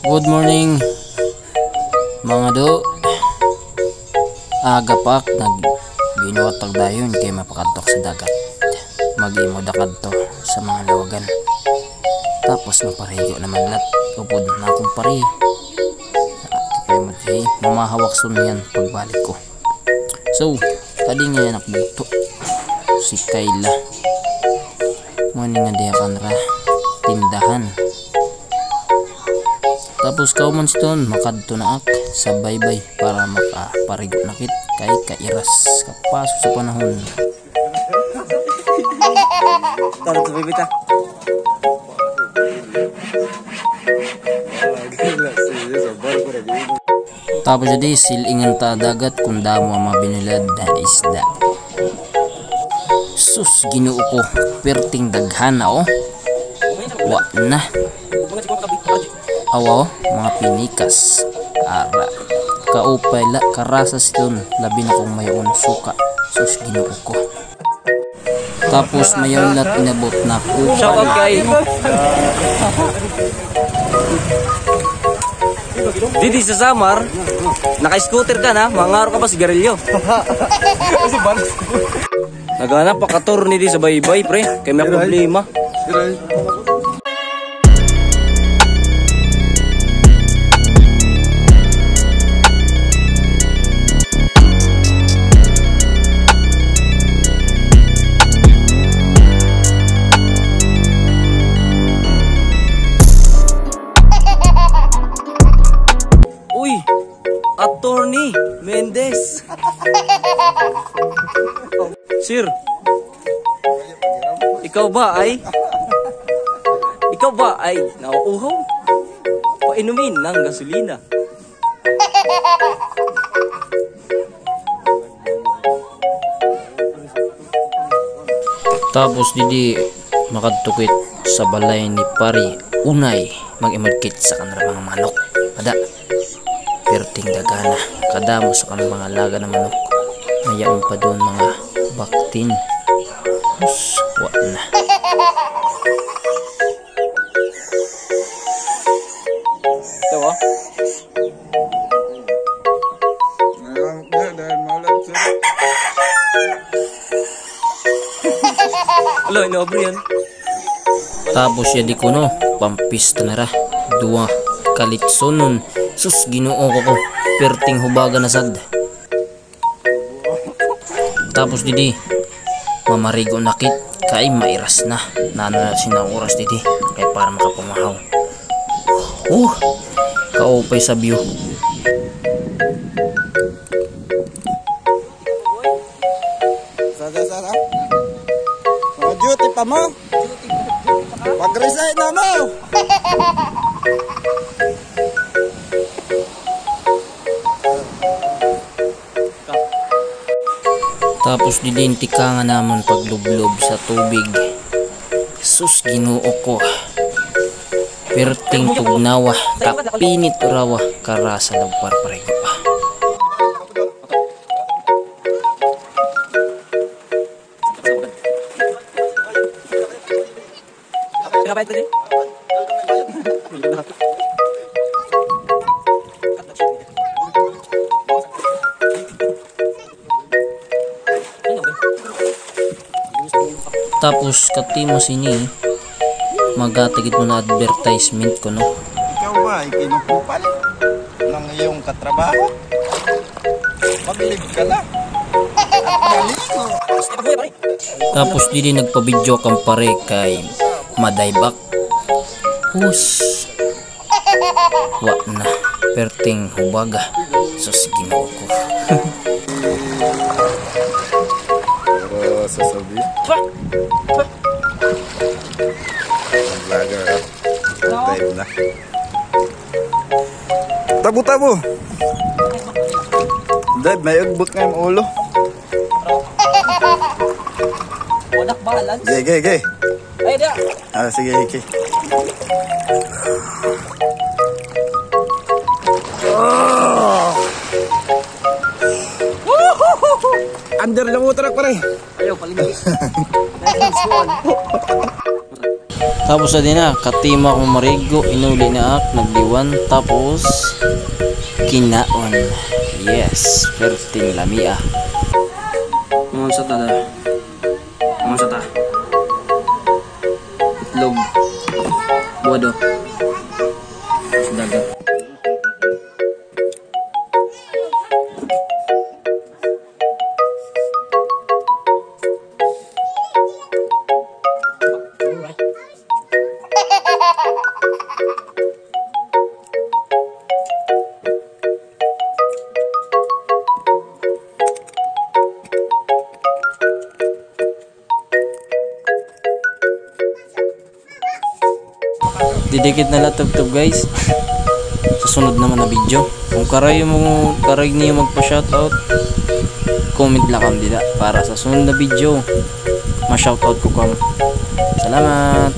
Good morning mga do. Aga pak nagbinuwatag dayon kay mapakadtok sa dagat. Mag-imo dakadto sa mga lawagan. Tapos maparigo naman lat upod na akong pari. Kaya mo di mamahawak sunyan pagbalik ko. So, tadi nga anak buto si Kayla. Mani nga diya kanra tindahan. Tapos kauman siton makadto na ak sa baybay para makaparigo nakit kay kairas kapaso sa panahon. Tara to bibita. Tapos jadi silingan ta dagat kung damo ang mga binilad na isda. Sus, Ginoo ko, perting daghan na oh. Wa na. Awa mga pinikas. Ara. Kaupay la karasas don labi na kong mayon suka. Sus, Ginoo ko. Tapos mayon lat inabot na ko. Shout out kay Didi sa Samar, naka-scooter ka na, mangaro ka pa sigarilyo. Naghanap pa kator ni di sa baybay, pre. Kaya may problema. Uy, Attorney Mendez. Sir, ikaw ba ay nauuhaw? Painumin ng gasolina. Tapos didi makadtukit sa balay ni Pari Unay mag-imagkit sa kanang mga manok. Ada perting dagana kadamo sa kanang mga laga na manok. Mayaon pa doon mga baktin. Us, wa na. Ito ba? Alo, inobre yan. Tapos siya di ko no, pampista na ra. Dua kalitsonon. Sus, Ginoo ko, perting hubaga na sad. Tapos didi mamarigo nakit kay mairas na. Nano na sinauras didi kay para makapumahaw. Kaupay sa view. Sada. Mga duty pa mo. Pag-resign na mo. Tapos didintika nga naman paglublob sa tubig. Sus, Ginoo ko. Perting tugnawa, kapinit rawa, karasa nagparparego pa. Tapos katimo sini magatigid mo na advertisement ko no. Ikaw ba ay kinukupal ng iyong katrabaho? Mag-live ka na. Tapos dili nagpa-video kang pare kay madaybak. Hus. Wa na perting hubaga. Sus, Ginoo ko. Sasabi. Vlogger ha. Dive na. Tabo. Dive, may ugbot nga yung ulo. Wadak balance. Gay. Ay, dia. Sige, okay. Under the water pare. Ayaw, palimit. Tapos na din na, katima kong marigo, inuli na ak, nagliwan, tapos kinaon. Yes, perting lamia. Mga sa tada. Mga sa ta. Itlog. Buwado. Sa dagat. Didikit na latugtog guys. Sa sunod naman na video, kung karay niyo magpa-shoutout, comment lang kam dila para sa sunod na video ma-shoutout ko kam. Salamat.